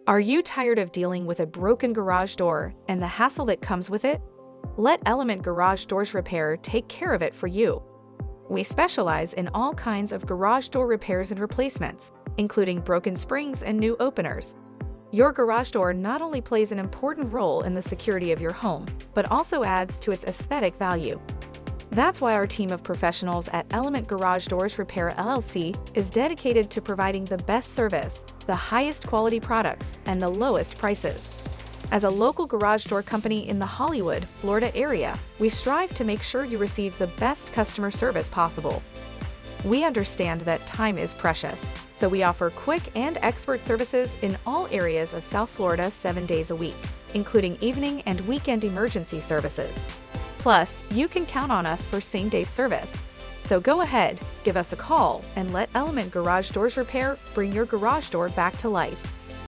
Are you tired of dealing with a broken garage door and the hassle that comes with it? Let Element Garage Doors Repair take care of it for you. We specialize in all kinds of garage door repairs and replacements, including broken springs and new openers. Your garage door not only plays an important role in the security of your home, but also adds to its aesthetic value. That's why our team of professionals at Element Garage Doors Repair LLC is dedicated to providing the best service, the highest quality products, and the lowest prices. As a local garage door company in the Hollywood, Florida area, we strive to make sure you receive the best customer service possible. We understand that time is precious, so we offer quick and expert services in all areas of South Florida 7 days a week, including evening and weekend emergency services. Plus, you can count on us for same-day service. So go ahead, give us a call, and let Element Garage Doors Repair bring your garage door back to life.